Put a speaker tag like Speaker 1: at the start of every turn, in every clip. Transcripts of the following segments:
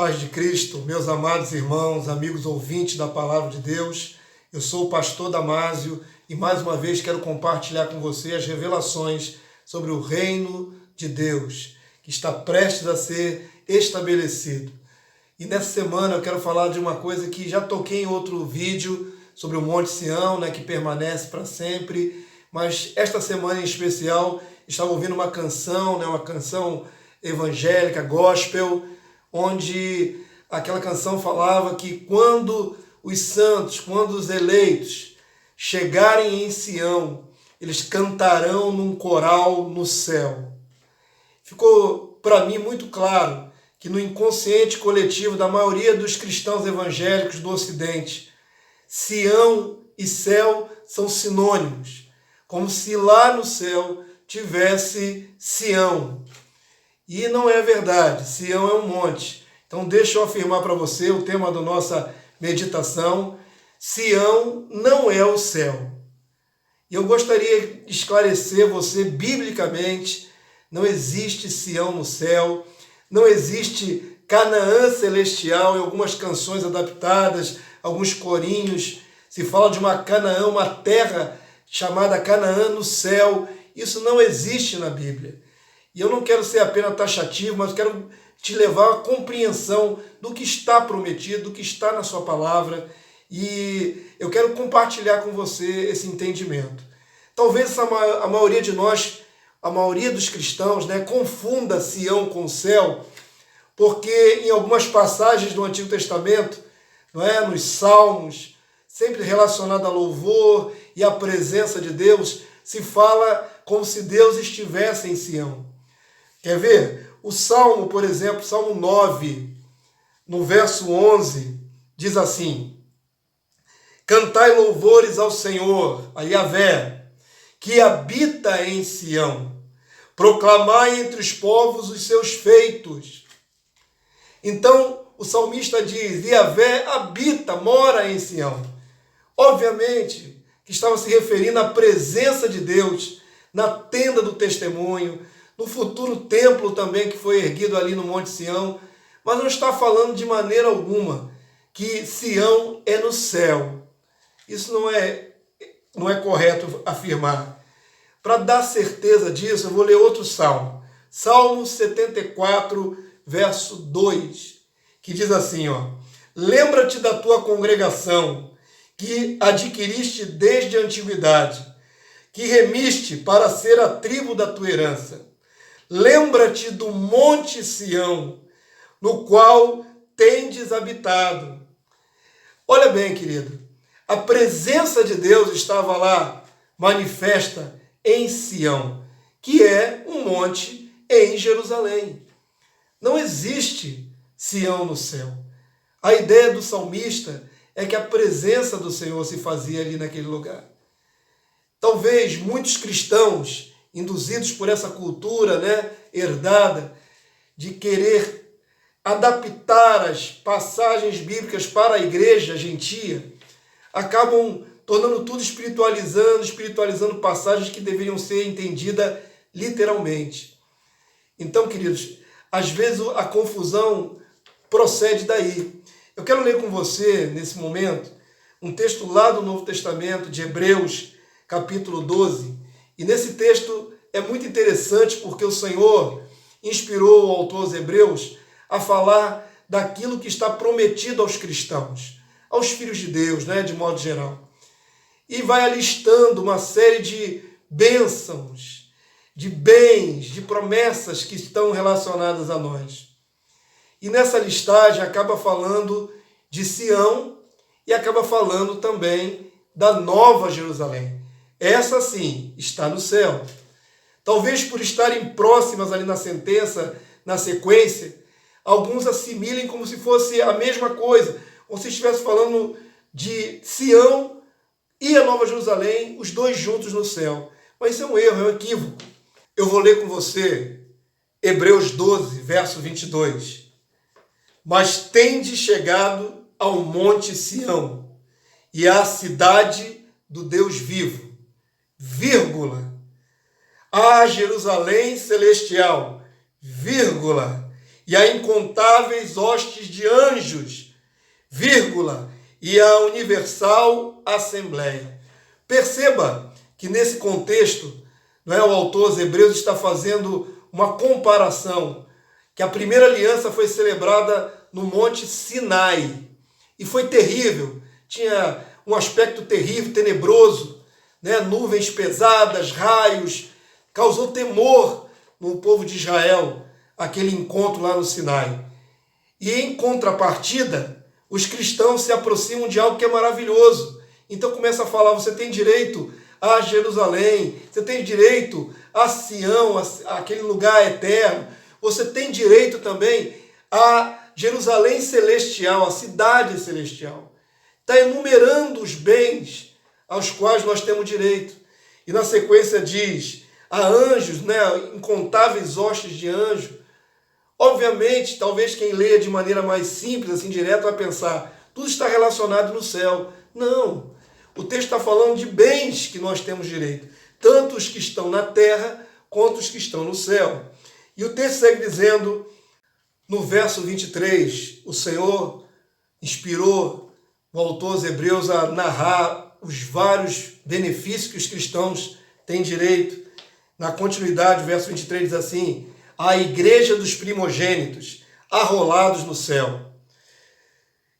Speaker 1: paz de Cristo, meus amados irmãos, amigos ouvintes da Palavra de Deus, eu sou o pastor Damásio e mais uma vez quero compartilhar com você as revelações sobre o reino de Deus, que está prestes a ser estabelecido. E nessa semana eu quero falar de uma coisa que já toquei em outro vídeo sobre o Monte Sião, que permanece para sempre, mas esta semana em especial estava ouvindo uma canção evangélica, gospel, onde aquela canção falava que quando os santos, quando os eleitos chegarem em Sião, eles cantarão num coral no céu. Ficou para mim muito claro que no inconsciente coletivo da maioria dos cristãos evangélicos do Ocidente, Sião e céu são sinônimos, como se lá no céu tivesse Sião. E não é verdade, Sião é um monte. Então deixa eu afirmar para você o tema da nossa meditação: Sião não é o céu. E eu gostaria de esclarecer você biblicamente: não existe Sião no céu, não existe Canaã celestial. Em algumas canções adaptadas, alguns corinhos, se fala de uma Canaã, uma terra chamada Canaã no céu. Isso não existe na Bíblia. E eu não quero ser apenas taxativo, mas quero te levar à compreensão do que está prometido, do que está na sua palavra. E eu quero compartilhar com você esse entendimento. Talvez a maioria de nós, a maioria dos cristãos, confunda Sião com o céu, porque em algumas passagens do Antigo Testamento, nos Salmos, sempre relacionado a louvor e a presença de Deus, se fala como se Deus estivesse em Sião. Quer ver? O Salmo, por exemplo, Salmo 9, no verso 11, diz assim: cantai louvores ao Senhor, a Yahvé, que habita em Sião. Proclamai entre os povos os seus feitos. Então, o salmista diz: Yahvé habita, mora em Sião. Obviamente que estava se referindo à presença de Deus na tenda do testemunho, no futuro templo também que foi erguido ali no Monte Sião, mas não está falando de maneira alguma que Sião é no céu. Isso não é correto afirmar. Para dar certeza disso, eu vou ler outro salmo. Salmo 74, verso 2, que diz assim: lembra-te da tua congregação, que adquiriste desde a antiguidade, que remiste para ser a tribo da tua herança. Lembra-te do Monte Sião, no qual tendes habitado. Olha bem, querido, a presença de Deus estava lá, manifesta em Sião, que é um monte em Jerusalém. Não existe Sião no céu. A ideia do salmista é que a presença do Senhor se fazia ali naquele lugar. Talvez muitos cristãos, induzidos por essa cultura herdada, de querer adaptar as passagens bíblicas para a igreja gentia, acabam tornando tudo espiritualizando passagens que deveriam ser entendidas literalmente. Então, queridos, às vezes a confusão procede daí. Eu quero ler com você, nesse momento, um texto lá do Novo Testamento, de Hebreus, capítulo 12. E nesse texto é muito interessante porque o Senhor inspirou o autor aos Hebreus a falar daquilo que está prometido aos cristãos, aos filhos de Deus, de modo geral. E vai alistando uma série de bênçãos, de bens, de promessas que estão relacionadas a nós. E nessa listagem acaba falando de Sião e acaba falando também da Nova Jerusalém. Essa sim está no céu. Talvez por estarem próximas ali na sentença, na sequência, alguns assimilem como se fosse a mesma coisa, ou se estivesse falando de Sião e a Nova Jerusalém, os dois juntos no céu. Mas isso é um erro, é um equívoco. Eu vou ler com você Hebreus 12, verso 22. Mas tendes chegado ao monte Sião e à cidade do Deus vivo, vírgula, a Jerusalém celestial, vírgula, e a incontáveis hostes de anjos, vírgula, e a universal assembleia. Perceba que nesse contexto, não é, o autor aos Hebreus está fazendo uma comparação, que a primeira aliança foi celebrada no Monte Sinai, e foi terrível, tinha um aspecto terrível, tenebroso, né? Nuvens pesadas, raios, causou temor no povo de Israel, aquele encontro lá no Sinai. E em contrapartida, os cristãos se aproximam de algo que é maravilhoso. Então começa a falar, você tem direito a Jerusalém, você tem direito a Sião, aquele lugar eterno, você tem direito também a Jerusalém celestial, a cidade celestial. Está enumerando os bens aos quais nós temos direito. E na sequência diz, a anjos, né, incontáveis hostes de anjos. Obviamente, talvez quem leia de maneira mais simples, assim, direta, vai pensar, tudo está relacionado no céu. Não. O texto está falando de bens que nós temos direito, tanto os que estão na terra, quanto os que estão no céu. E o texto segue dizendo, no verso 23, o Senhor inspirou o autor aos Hebreus a narrar os vários benefícios que os cristãos têm direito. Na continuidade, o verso 23 diz assim, a igreja dos primogênitos, arrolados no céu,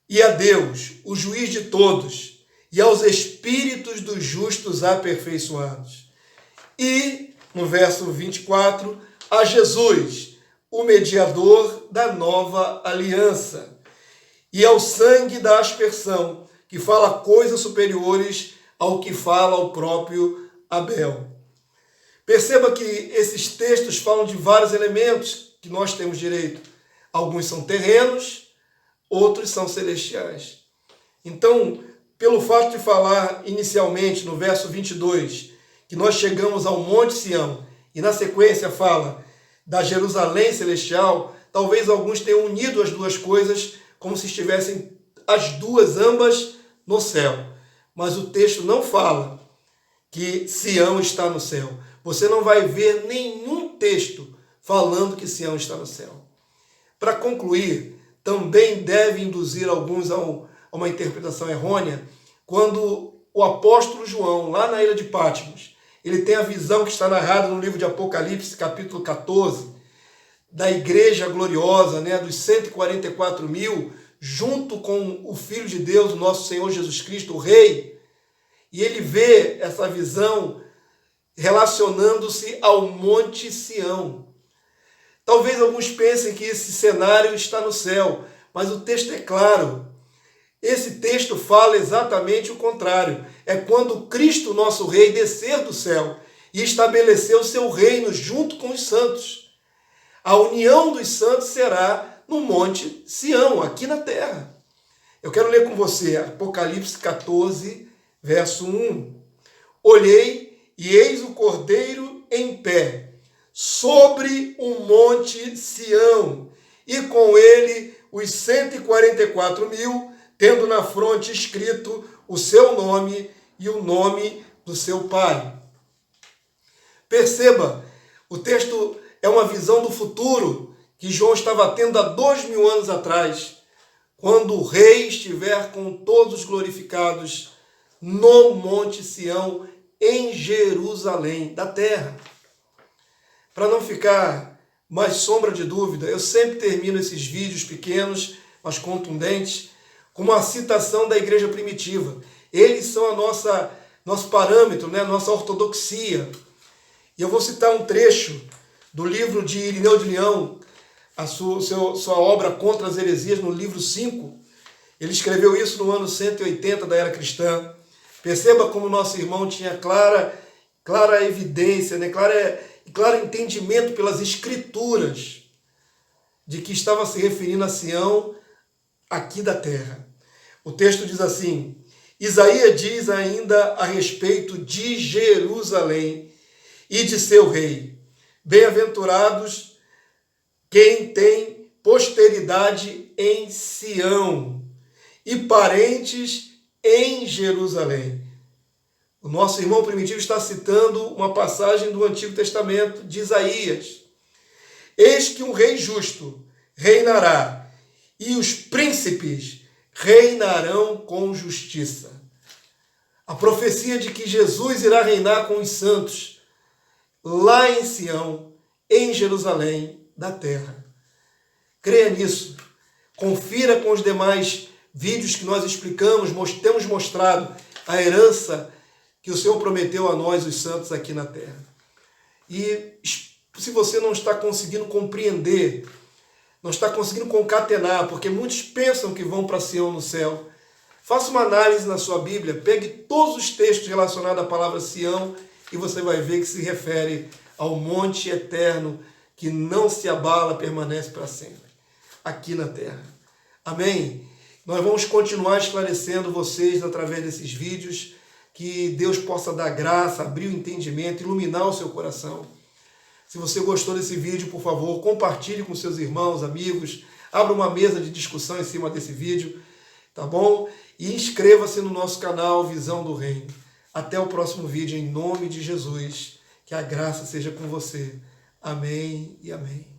Speaker 1: e a Deus, o juiz de todos, e aos espíritos dos justos aperfeiçoados. E, no verso 24, a Jesus, o mediador da nova aliança, e ao sangue da aspersão, que fala coisas superiores ao que fala o próprio Abel. Perceba que esses textos falam de vários elementos que nós temos direito. Alguns são terrenos, outros são celestiais. Então, pelo fato de falar inicialmente no verso 22, que nós chegamos ao Monte Sião, e na sequência fala da Jerusalém celestial, talvez alguns tenham unido as duas coisas como se estivessem as duas ambas no céu. Mas o texto não fala que Sião está no céu. Você não vai ver nenhum texto falando que Sião está no céu. Para concluir, também deve induzir alguns a uma interpretação errônea, quando o apóstolo João, lá na ilha de Patmos, ele tem a visão que está narrada no livro de Apocalipse, capítulo 14, da igreja gloriosa, né, dos 144 mil, junto com o Filho de Deus, o nosso Senhor Jesus Cristo, o Rei, e ele vê essa visão relacionando-se ao Monte Sião. Talvez alguns pensem que esse cenário está no céu, mas o texto é claro. Esse texto fala exatamente o contrário. É quando Cristo, nosso Rei, descer do céu e estabelecer o seu reino junto com os santos. A união dos santos será no Monte Sião, aqui na terra. Eu quero ler com você Apocalipse 14, verso 1. Olhei e eis o Cordeiro em pé, sobre o Monte Sião, e com ele os 144 mil, tendo na fronte escrito o seu nome e o nome do seu Pai. Perceba, o texto é uma visão do futuro que João estava tendo há 2000 anos atrás, quando o Rei estiver com todos os glorificados no Monte Sião, em Jerusalém, da terra. Para não ficar mais sombra de dúvida, eu sempre termino esses vídeos pequenos, mas contundentes, com uma citação da igreja primitiva. Eles são nosso parâmetro, né? Nossa ortodoxia. E eu vou citar um trecho do livro de Irineu de Leão, sua obra Contra as Heresias, no livro 5. Ele escreveu isso no ano 180 da era cristã. Perceba como nosso irmão tinha clara evidência, né? claro entendimento pelas escrituras de que estava se referindo a Sião aqui da terra. O texto diz assim, Isaías diz ainda a respeito de Jerusalém e de seu rei, bem-aventurados quem tem posteridade em Sião e parentes em Jerusalém. O nosso irmão primitivo está citando uma passagem do Antigo Testamento de Isaías. Eis que um rei justo reinará, e os príncipes reinarão com justiça. A profecia de que Jesus irá reinar com os santos lá em Sião, em Jerusalém da terra. Creia nisso. Confira com os demais vídeos que nós explicamos, temos mostrado a herança que o Senhor prometeu a nós, os santos, aqui na terra. E se você não está conseguindo compreender, não está conseguindo concatenar, porque muitos pensam que vão para Sião no céu, faça uma análise na sua Bíblia, pegue todos os textos relacionados à palavra Sião e você vai ver que se refere ao monte eterno que não se abala, permanece para sempre, aqui na terra. Amém? Nós vamos continuar esclarecendo vocês através desses vídeos, que Deus possa dar graça, abrir o entendimento, iluminar o seu coração. Se você gostou desse vídeo, por favor, compartilhe com seus irmãos, amigos, abra uma mesa de discussão em cima desse vídeo, tá bom? E inscreva-se no nosso canal Visão do Reino. Até o próximo vídeo, em nome de Jesus. Que a graça seja com você. Amém e amém.